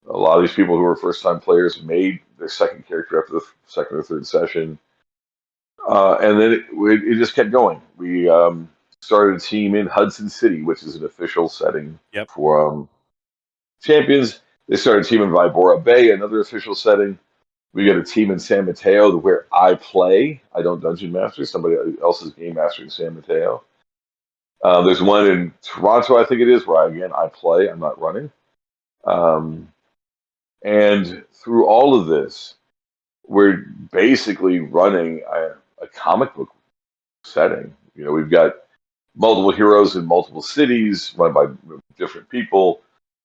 a lot of these people who were first-time players made their second character after the second or third session. And then it just kept going. We started a team in Hudson City, which is an official setting for Champions. They started a team in Vibora Bay, another official setting. We got a team in San Mateo where I play. I don't dungeon master. Somebody else is game mastering San Mateo. There's one in Toronto, I think it is, where I play. I'm not running. And through all of this, we're basically running a comic book setting. We've got multiple heroes in multiple cities, run by different people.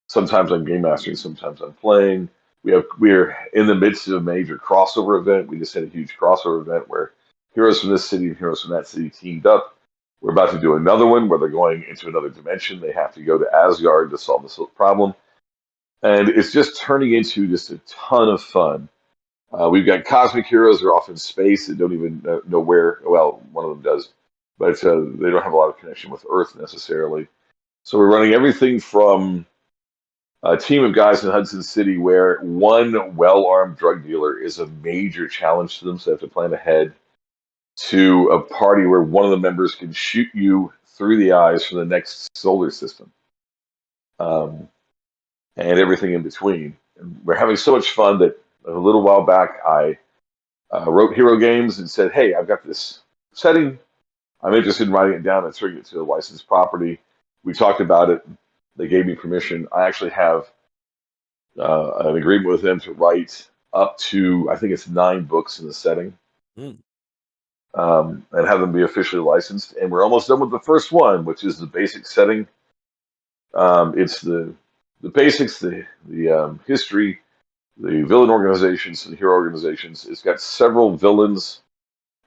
Sometimes I'm game mastering, sometimes I'm playing. We're in the midst of a major crossover event. We just had a huge crossover event where heroes from this city and heroes from that city teamed up. We're about to do another one where they're going into another dimension. They have to go to Asgard to solve this problem. And it's just turning into just a ton of fun. We've got cosmic heroes who are off in space that don't even know where. Well, one of them does, but they don't have a lot of connection with Earth necessarily. So we're running everything from a team of guys in Hudson City where one well-armed drug dealer is a major challenge to them, so they have to plan ahead, to a party where one of the members can shoot you through the eyes from the next solar system, and everything in between. And we're having so much fun that a little while back I wrote Hero Games and said, hey, I've got this setting. I'm interested in writing it down and turning it to a licensed property. We talked about it. They gave me permission. I actually have an agreement with them to write up to, I think it's 9 books in the setting, and have them be officially licensed. And we're almost done with the first one, which is the basic setting. It's the the basics, the history, the villain organizations and hero organizations. It's got several villains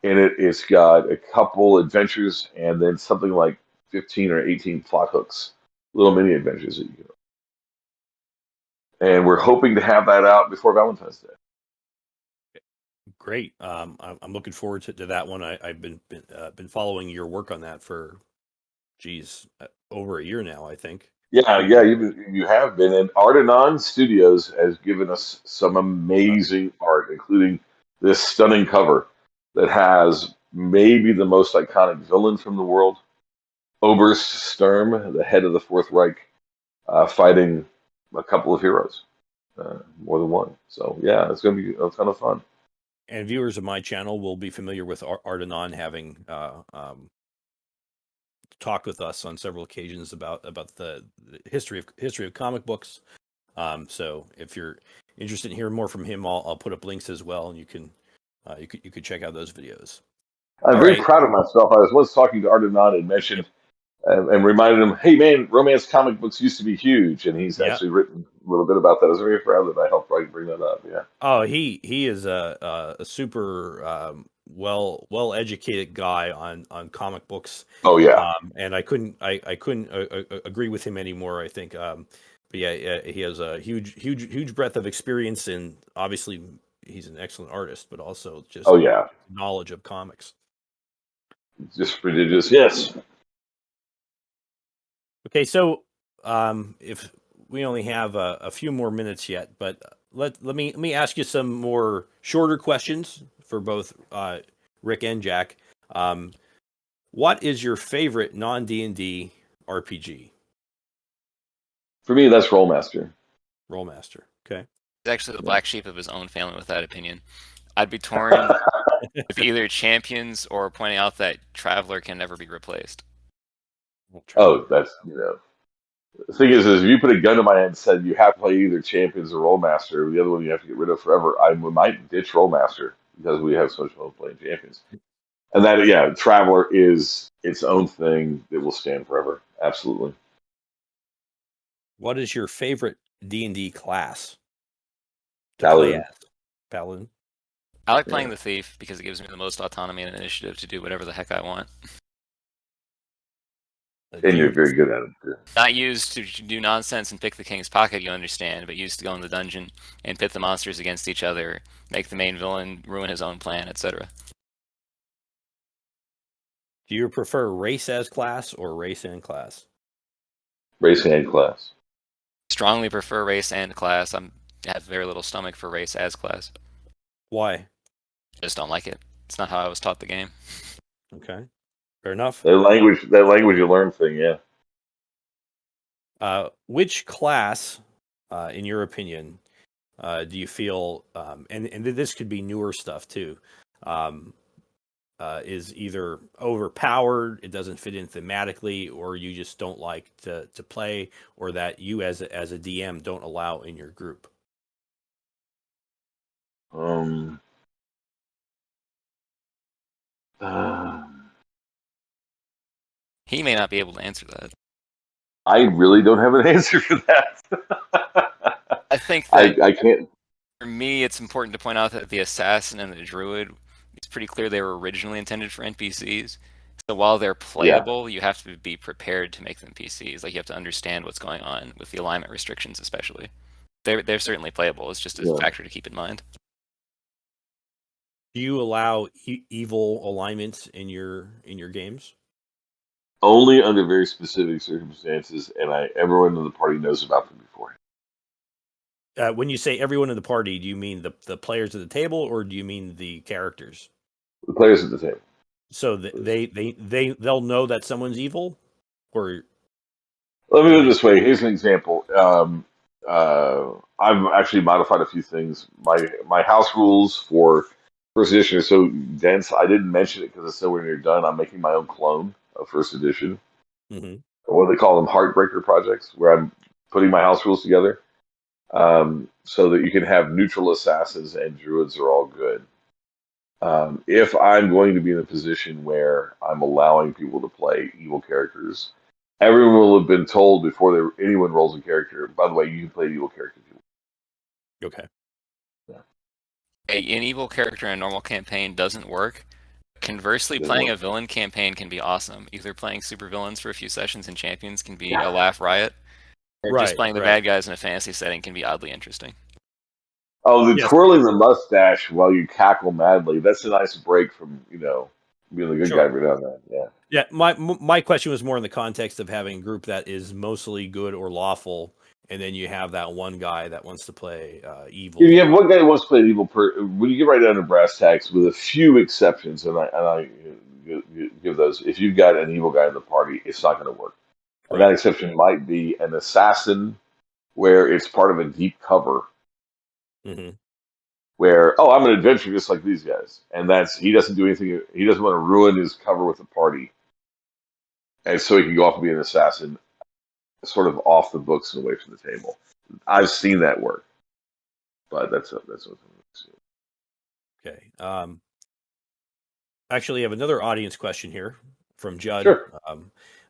in it. It's got a couple adventures and then something like 15 or 18 plot hooks, little mini adventures that you can. And we're hoping to have that out before Valentine's Day. Great. I'm looking forward to that one. I've been following your work on that for, over a year now, I think. Yeah, yeah, you have been. And Artanon Studios has given us some amazing art, including this stunning cover that has maybe the most iconic villain from the world, Oberst Sturm, the head of the Fourth Reich, fighting a couple of heroes, more than one. So yeah, it's going to be a ton of fun. And viewers of my channel will be familiar with Artanon having talked with us on several occasions about the history of comic books. So if you're interested in hearing more from him, I'll put up links as well, and you could check out those videos. I'm very proud of myself. I was once talking to Artanon and mentioned and reminded him, "Hey man, romance comic books used to be huge," and he's actually written a little bit about that. I was very proud that I helped bring that up. Yeah. Oh, he is a super well educated guy on comic books. Oh yeah. And I couldn't agree with him anymore. I think, but yeah, he has a huge breadth of experience, and obviously he's an excellent artist, but also just knowledge of comics. Just prodigious, yes. Okay, so if we only have a few more minutes yet, but let me ask you some more shorter questions for both Rick and Jack. What is your favorite non-D&D RPG? For me, that's Rolemaster. Rolemaster, okay. He's actually the black sheep of his own family with that opinion. I'd be torn with either champions or pointing out that Traveler can never be replaced. Oh, that's, the thing is if you put a gun to my head and said you have to play either champions or Rolemaster, the other one you have to get rid of forever, I might ditch Rolemaster because we have so much fun playing champions. And that, Traveler is its own thing that will stand forever. Absolutely. What is your favorite D&D class to Paladin. play as? Paladin. I like playing the Thief because it gives me the most autonomy and initiative to do whatever the heck I want. And you're very good at it, too. Not used to do nonsense and pick the king's pocket, you understand, but used to go in the dungeon and pit the monsters against each other, make the main villain ruin his own plan, etc. Do you prefer race as class or race and class? Race and class. Strongly prefer race and class. I have very little stomach for race as class. Why? Just don't like it. It's not how I was taught the game. Okay. Fair enough. That language you learn thing, yeah. Which class, in your opinion, do you feel, and this could be newer stuff too, is either overpowered, it doesn't fit in thematically, or you just don't like to play, or that you as a DM don't allow in your group? He may not be able to answer that. I really don't have an answer for that. I think that I can't. For me, it's important to point out that the assassin and the druid, it's pretty clear they were originally intended for NPCs. So while they're playable, you have to be prepared to make them PCs. Like you have to understand what's going on with the alignment restrictions, especially. They're certainly playable. It's just a factor to keep in mind. Do you allow evil alignments in your games? Only under very specific circumstances, and everyone in the party knows about them before. When you say everyone in the party, do you mean the players at the table, or do you mean the characters? The players at the table. So they'll know that someone's evil, or let me put it this way. Here's an example. I've actually modified a few things. My house rules for first edition are so dense. I didn't mention it because it's nowhere near done. I'm making my own clone of first edition. Mm-hmm. What do they call them? Heartbreaker projects, where I'm putting my house rules together, so that you can have neutral assassins and druids are all good. If I'm going to be in a position where I'm allowing people to play evil characters, Everyone will have been told before anyone rolls a character. By the way, you can play an evil character if you Okay. want. An evil character in a normal campaign doesn't work. Conversely, Yeah. playing a villain campaign can be awesome. Either playing super villains for a few sessions in Champions can be a laugh riot, or just playing the bad guys in a fantasy setting can be oddly interesting. Oh, the Yes. twirling the mustache while you cackle madly. That's a nice break from, being the good guy every now and then. Yeah. Yeah, my question was more in the context of having a group that is mostly good or lawful, and then you have that one guy that wants to play evil. If you have one guy who wants to play an evil when you get right down to brass tacks, with a few exceptions, and I give those, if you've got an evil guy in the party, it's not going to work. And that exception might be an assassin, where it's part of a deep cover. Mm-hmm. Where, I'm an adventurer just like these guys. And he doesn't do anything, he doesn't want to ruin his cover with the party. And so he can go off and be an assassin, sort of off the books and away from the table. I've seen that work. But that's what I'm saying. Okay. Actually, I have another audience question here from Judd. Sure.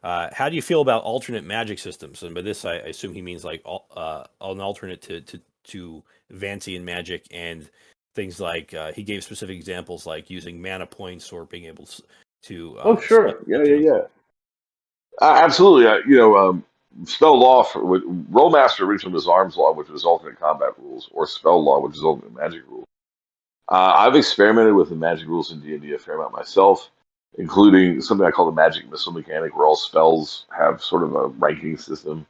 How do you feel about alternate magic systems? And by this, I assume he means like an alternate to Vancian magic and things like he gave specific examples like using mana points or being able to. Sure. Yeah. Absolutely. Spell law Rollmaster originally was arms law, which was alternate combat rules, or spell law, which is alternate magic rules. I've experimented with the magic rules in D&D a fair amount myself, including something I call the magic missile mechanic, where all spells have sort of a ranking system.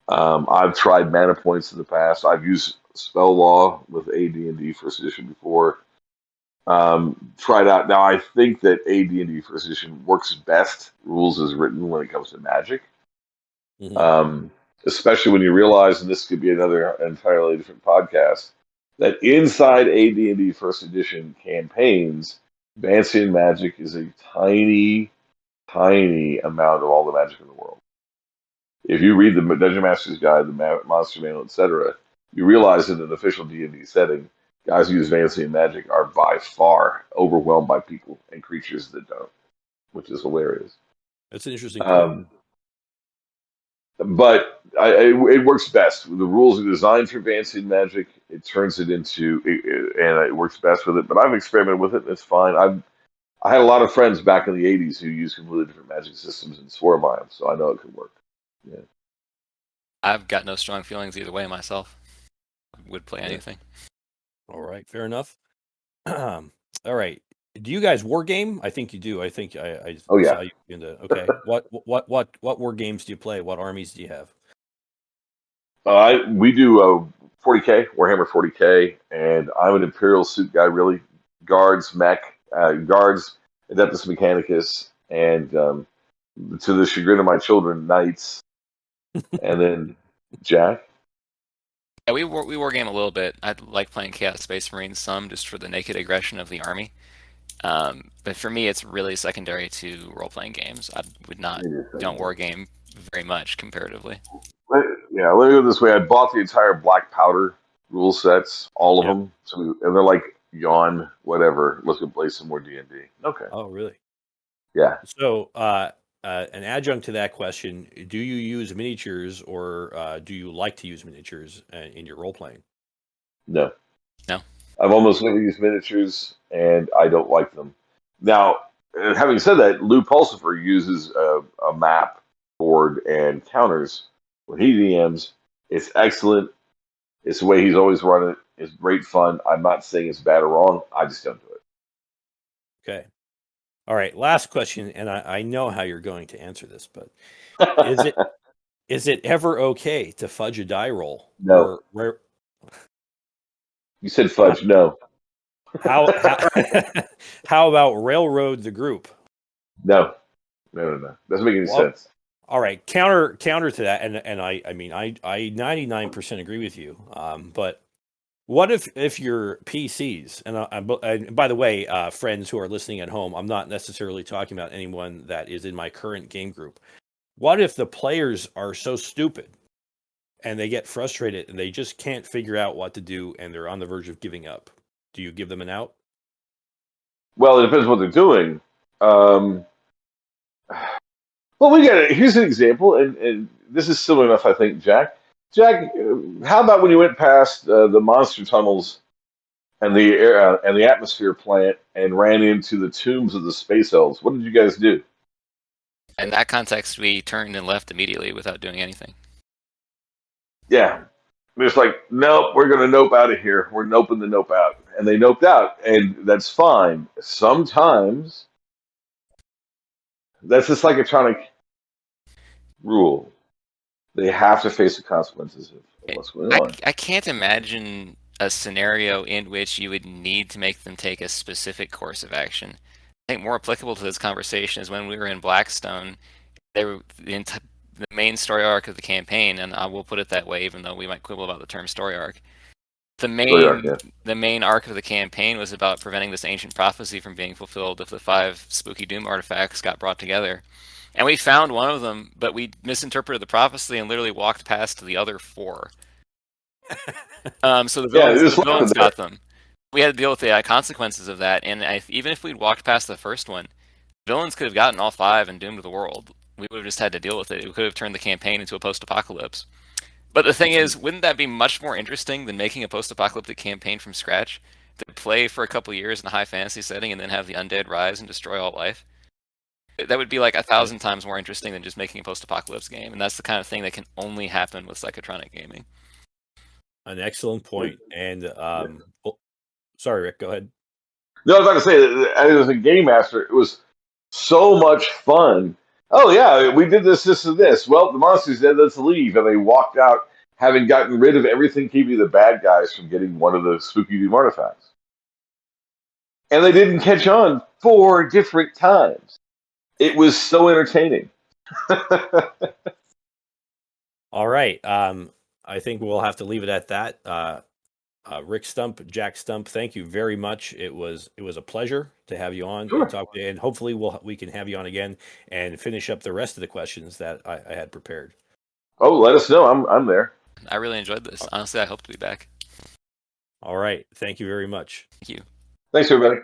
I've tried mana points in the past. I've used spell law with AD&D First Edition before. Tried out. Now, I think that AD&D First Edition works best, rules as written, when it comes to magic. Mm-hmm. Especially when you realize, and this could be another entirely different podcast, that inside AD&D First Edition campaigns, Vancian magic is a tiny, tiny amount of all the magic in the world. If you read the Dungeon Master's Guide, the Monster Manual, etc., you realize in an official D&D setting, guys who use Vancian magic are by far overwhelmed by people and creatures that don't, which is hilarious. That's an interesting point. But it works best. The rules are designed for Vancian magic. It turns it into, and it works best with it. But I've experimented with it, and it's fine. I had a lot of friends back in the 80s who used completely different magic systems and swore by them, so I know it could work. Yeah. I've got no strong feelings either way myself. Would play anything. All right, fair enough. All right. Do you guys war game? I think you do. I think I saw you into. Okay. What war games do you play? What armies do you have? We do 40K, Warhammer 40K, and I'm an Imperial suit guy, really. Guards, mech, guards, Adeptus Mechanicus, and to the chagrin of my children, knights, and then Jack. Yeah, we war game a little bit. I like playing Chaos Space Marines some, just for the naked aggression of the army. But for me, it's really secondary to role-playing games. I don't war game very much comparatively. Let me go this way. I bought the entire Black Powder rule sets, all of them, and they're like, yawn, whatever. Let's go play some more D&D. Okay. Oh, really? Yeah. So, an adjunct to that question: do you use miniatures, or do you like to use miniatures in your role-playing? No. No. I've almost never used miniatures, and I don't like them. Now, having said that, Lou Pulsifer uses a map board and counters when he DMs. It's excellent. It's the way he's always run it. It's great fun. I'm not saying it's bad or wrong. I just don't do it. Okay. All right. Last question, and I know how you're going to answer this, but is it ever okay to fudge a die roll? No. You said fudge. No. How about railroad the group? No. Doesn't make any sense. All right, counter to that, and I mean I 99% agree with you. But what if your PCs and by the way, friends who are listening at home, I'm not necessarily talking about anyone that is in my current game group. What if the players are so stupid and they get frustrated and they just can't figure out what to do and they're on the verge of giving up? Do you give them an out? Well, it depends what they're doing. Well, we got it. Here's an example, and this is similar enough, I think, Jack. Jack, how about when you went past the monster tunnels and the air and the atmosphere plant and ran into the tombs of the space elves? What did you guys do? In that context, we turned and left immediately without doing anything. Yeah, it's like, nope, we're gonna nope out of here. We're noping the nope out, and they noped out, and that's fine. Sometimes that's the psychotronic rule. They have to face the consequences of what's going on. I can't imagine a scenario in which you would need to make them take a specific course of action. I think more applicable to this conversation is when we were in Blackstone. The main story arc of the campaign, and I will put it that way, even though we might quibble about the term story arc. The main arc of the campaign was about preventing this ancient prophecy from being fulfilled if the 5 spooky doom artifacts got brought together. And we found one of them, but we misinterpreted the prophecy and literally walked past the other 4. So the villains got them. We had to deal with the consequences of that, and even if we'd walked past the first one, villains could have gotten all 5 and doomed the world. We would have just had to deal with it. We could have turned the campaign into a post-apocalypse. But the thing is, wouldn't that be much more interesting than making a post-apocalyptic campaign from scratch to play for a couple years in a high fantasy setting and then have the undead rise and destroy all life? That would be like 1,000 times more interesting than just making a post-apocalypse game, and that's the kind of thing that can only happen with psychotronic gaming. An excellent point. And sorry, Rick, go ahead. No, I was about to say that as a game master, it was so much fun. Oh yeah, we did this, and this. Well, the monster's dead. Let's leave, and they walked out, having gotten rid of everything keeping the bad guys from getting one of the spooky doom artifacts. And they didn't catch on 4 different times. It was so entertaining. All right. I think we'll have to leave it at that. Rick Stump, Jack Stump, thank you very much. It was a pleasure to have you on. Sure. And hopefully we can have you on again and finish up the rest of the questions that I had prepared. Oh, let us know. I'm there. I really enjoyed this. Honestly, I hope to be back. All right. Thank you very much. Thank you. Thanks, everybody.